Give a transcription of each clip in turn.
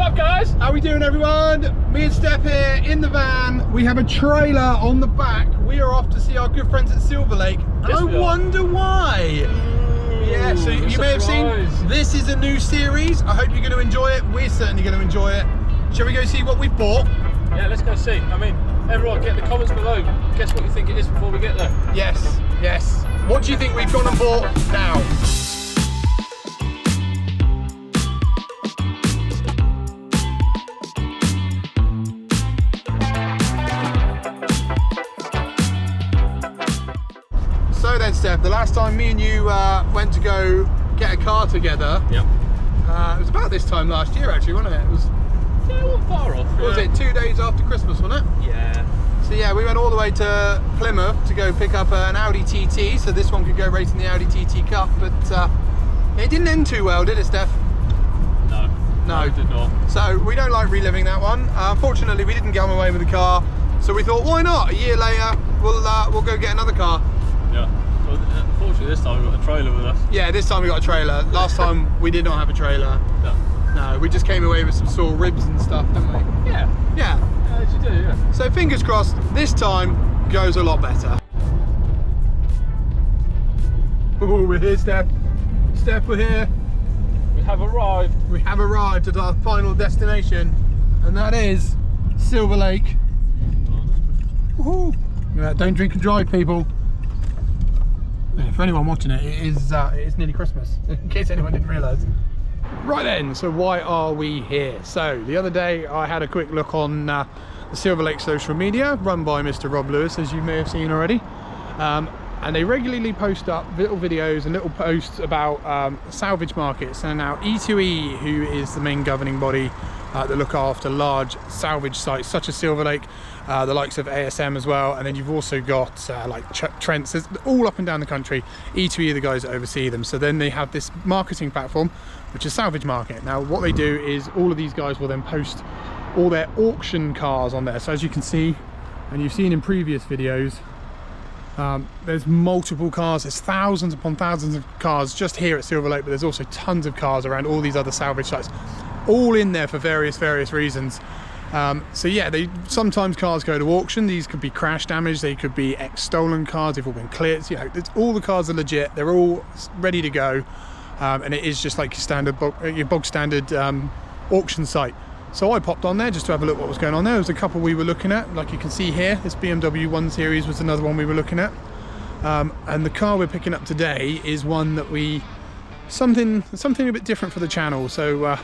up, guys? How we doing, everyone? Me and Steph here in the van. We have a trailer on the back. We are off to see our good friends at Silver Lake. Yes, I wonder why. Yeah, so you may have seen, this is a new series. I hope you're going to enjoy it. We're certainly going to enjoy it. Shall we go see what we've bought? Yeah, let's go see. I mean, everyone, get in the comments below. Guess what you think it is before we get there. Yes, yes. What do you think we've gone and bought now? So then, Steph, the last time me and you went to go get a car together, Yep. it was about this time last year, actually, wasn't it? It was. Yeah, not far off. What was it? 2 days after Christmas, wasn't it? Yeah. So yeah, we went all the way to Plymouth to go pick up an Audi TT, so this one could go racing the Audi TT Cup, but it didn't end too well, did it, Steph? No, it did not. So we don't like reliving that one. Unfortunately, we didn't get away with the car, so we thought, why not? A year later, we'll go get another car. Yeah. Well, unfortunately, this time we've got a trailer with us. Yeah, this time we got a trailer. Last time we did not have a trailer. No. No, we just came away with some sore ribs and stuff, didn't we? Yeah. Yeah. As you do, yeah. So fingers crossed, this time goes a lot better. Oh, we're here, Steph. Steph, we're here. We have arrived. We have arrived at our final destination, and that is Silver Lake. Woohoo! Yeah, don't drink and drive, people. Yeah, for anyone watching it, it is nearly Christmas, in case anyone didn't realise. Right then, so why are we here? So the other day I had a quick look on the Silver Lake social media run by Mr. Rob Lewis, as you may have seen already, and they regularly post up little videos and little posts about salvage markets. And now E2E, who is the main governing body that look after large salvage sites such as Silver Lake, the likes of ASM as well, and then you've also got like Trent's, all up and down the country. E2E are the guys that oversee them. So then they have this marketing platform, which is Salvage Market. Now what they do is all of these guys will then post all their auction cars on there. So as you can see, and you've seen in previous videos, there's multiple cars. There's thousands upon thousands of cars just here at Silver Lake, but there's also tons of cars around all these other salvage sites, all in there for various reasons. So yeah, sometimes cars go to auction. These could be crash damage, they could be ex-stolen cars, they've all been cleared. You know, all the cars are legit, they're all ready to go, and it is just like your bog standard auction site. So I popped on there just to have a look what was going on there. There was a couple we were looking at, like you can see here. This BMW 1 Series was another one we were looking at, and the car we're picking up today is one that something a bit different for the channel. So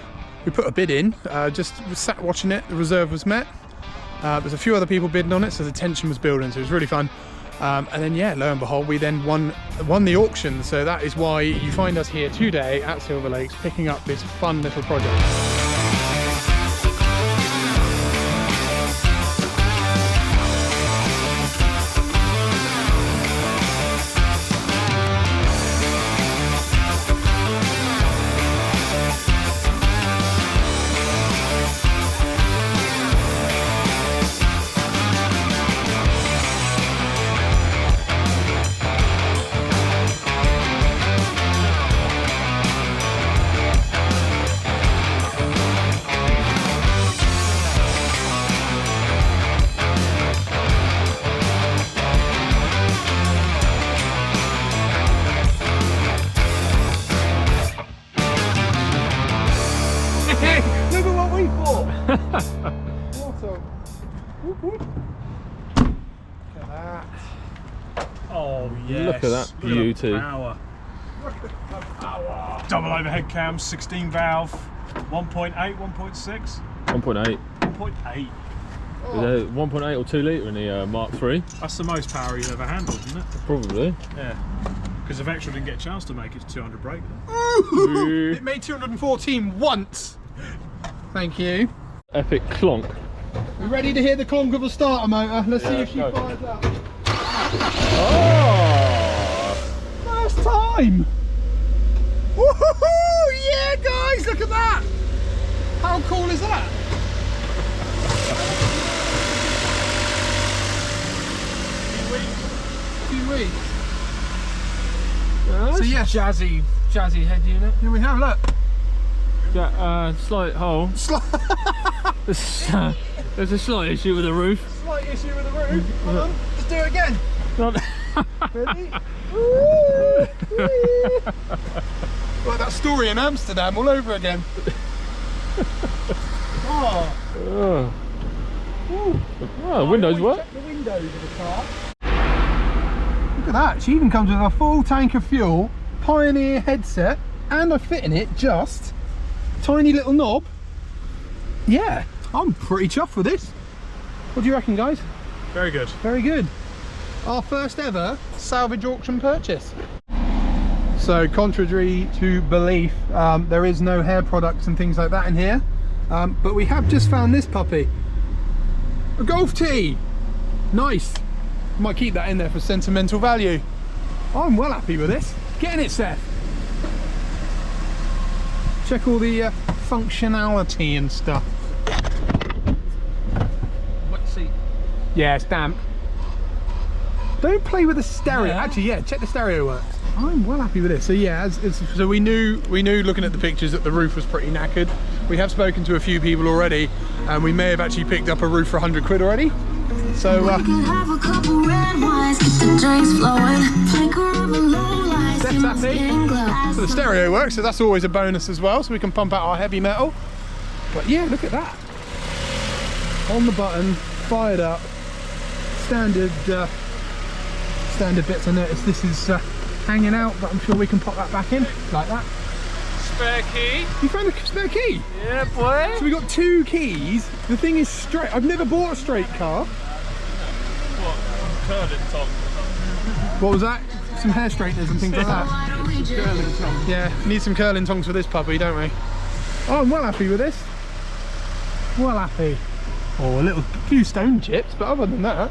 we put a bid in, just sat watching it. The reserve was met. There's a few other people bidding on it, so the tension was building, so it was really fun. And then yeah, lo and behold, we then won the auction. So that is why you find us here today at Silver Lakes picking up this fun little project. Look at what we bought! Awesome. Whoop, whoop. Look at that. Oh yes. Look at that beauty. Power. Double overhead cams, 16 valve, 1.8, 1.6, 1.8. 1.8. Is there 1.8 or 2 litre in the Mark III? That's the most power you've ever handled, isn't it? Probably. Yeah. Because the Vectra didn't get a chance to make its 200 brake. It made 214 once. Thank you. Epic clonk. We ready to hear the clonk of a starter motor? Let's see if she go. fires up. Oh! First time! Woohoo! Yeah, guys, look at that! How cool is that? Few weeks. So yes, Jazzy head unit. here we have, look. Yeah, slight hole. There's a slight issue with the roof. Slight issue with the roof. Hold on, let's do it again. Ready? Like that story in Amsterdam all over again. Oh. Oh, the windows work. Check the windows of the car. Look at that. She even comes with a full tank of fuel, Pioneer headset, and I fit in it just a tiny little knob. Yeah, I'm pretty chuffed with this. What do you reckon, guys? Very good. Very good. Our first ever salvage auction purchase. So contrary to belief, there is no hair products and things like that in here, but we have just found this puppy, a golf tee. Nice. Might keep that in there for sentimental value. I'm well happy with this. Get in it, Seth. Check all the functionality and stuff. Wet seat. Yeah, it's damp. Don't play with the stereo. Yeah. Actually, yeah, check the stereo works. I'm well happy with it. So yeah, so we knew looking at the pictures that the roof was pretty knackered. We have spoken to a few people already, and we may have actually picked up a roof for 100 quid already. So we can have a couple red wines, keep the drinks flowing, flicker of a low light, That's happy. So the stereo works, so that's always a bonus as well. So we can pump out our heavy metal. But yeah, look at that. On the button, fired up. Standard bits. I noticed this is hanging out, but I'm sure we can pop that back in like that. Spare key. You found a spare key? Yeah, boy. So we got 2 keys. The thing is straight. I've never bought a straight car. What? Curling top. What was that? Some hair straighteners and things like that. Curling top. Yeah, need some curling tongs for this puppy, don't we? Oh, I'm well happy with this. Well happy. Oh, a few stone chips, but other than that,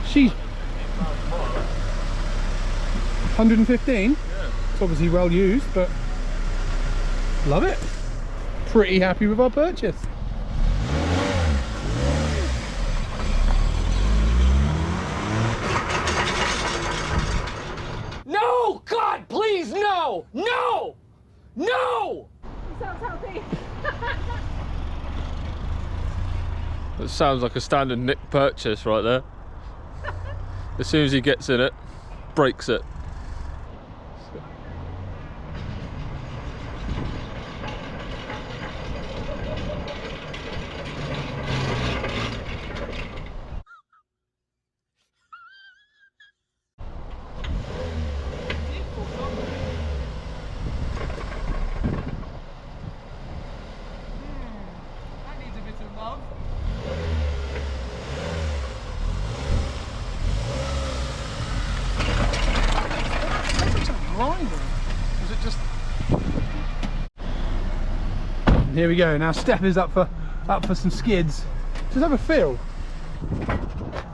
she's 115. Yeah. It's obviously well used, but love it. Pretty happy with our purchase. No! God, please, no! No! No! Sounds healthy. That sounds like a standard Nick purchase right there. As soon as he gets in it, breaks it. That needs a bit of love. Was it just? Here we go. Now Steph is up for some skids. Just have a feel.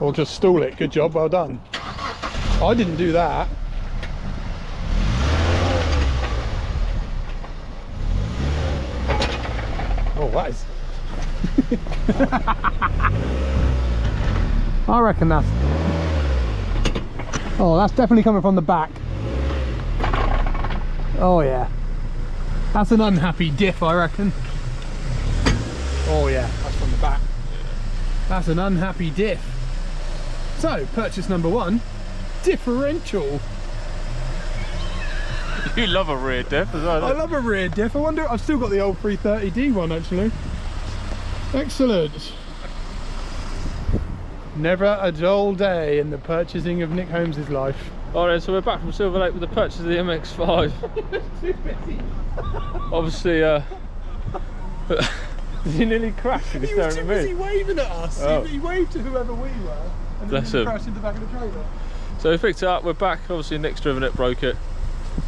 Or just stall it. Good job. Well done. I didn't do that. Oh, that is. I reckon that's. Oh, that's definitely coming from the back. Oh yeah, that's an unhappy diff, I reckon. Oh yeah, that's from the back. That's an unhappy diff. So, purchase number 1, differential. You love a rear diff as well. I love a rear diff. I wonder, I've still got the old 330D one actually. Excellent. Never a dull day in the purchasing of Nick Holmes' life. Alright, so we're back from Silver Lake with the purchase of the MX-5. Obviously, he nearly crashed. He was He was too busy waving at us. Oh. He waved to whoever we were, and Bless then he him. crashed in the back of the trailer. So we picked it up, we're back. Obviously Nick's driven it, broke it.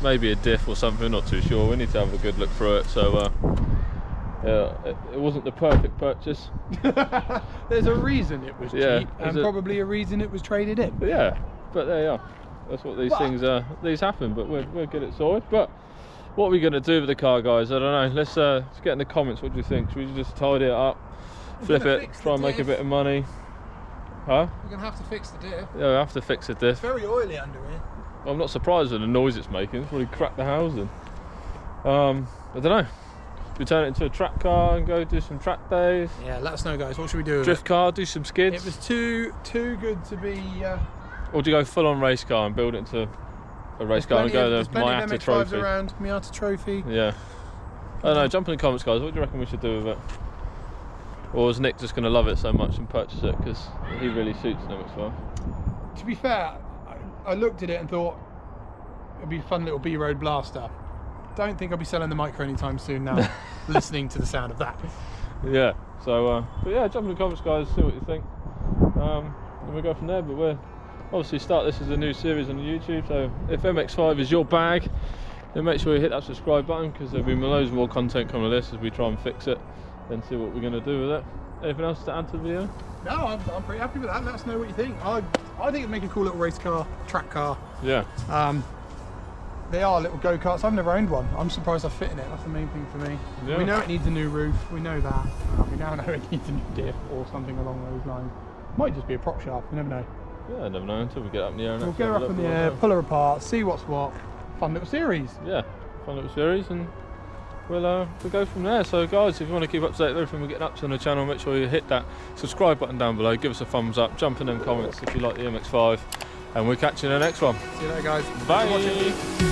Maybe a diff or something, not too sure. We need to have a good look through it. So yeah, it wasn't the perfect purchase. There's a reason it was Yeah, cheap, and there's a- probably a reason it was traded in. But yeah, but there you are. That's what these things these happen, but we'll get it sorted. But what are we going to do with the car, guys? I don't know. Let's get in the comments. What do you think? Should we just tidy it up, flip gonna it, fix try the and make a diff. bit of money? Huh? We're gonna have to fix the diff. Yeah, we have to fix the diff. It's very oily under here. I'm not surprised with the noise it's making. It's probably cracked the housing. I don't know. we turn it into a track car and go do some track days. Yeah, let us know, guys. What should we do with Drift car, do some it? skids. It was too good to be. Or do you go full on race car and build it into a race car and go there's the plenty of Miata MX-5s Trophy? around. Miata Trophy. Yeah. I don't know, jump in the comments, guys. What do you reckon we should do with it? Or is Nick just going to love it so much and purchase it because he really suits an MX-5? To be fair, I looked at it and thought it'd be a fun little B-road blaster. Don't think I'll be selling the Micro anytime soon now. Listening to the sound of that. Yeah. So, but yeah, jump in the comments, guys. See what you think. And we'll go from there. But we'll obviously start this as a new series on YouTube. So if MX-5 is your bag, then make sure you hit that subscribe button because there'll be loads more content coming to this as we try and fix it and see what we're going to do with it. Anything else to add to the video? No, I'm pretty happy with that. Let us know what you think. I think it'd make a cool little race car, track car. Yeah. They are little go-karts. I've never owned one. I'm surprised I fit in it. That's the main thing for me. Yeah. We know it needs a new roof. We know that. We now know it needs a new diff or something along those lines. Might just be a prop shaft. We never know. Yeah, I never know until we get up in the air. And We'll actually go have a up in look the at air, what pull her apart, see what's what. Fun little series. yeah, fun little series, and we'll go from there. So guys, if you want to keep up to date with everything we're getting up to on the channel, make sure you hit that subscribe button down below, give us a thumbs up, jump in them comments if you like the MX-5, and we'll catch you in the next one. See you later, guys. Bye. Thanks for watching.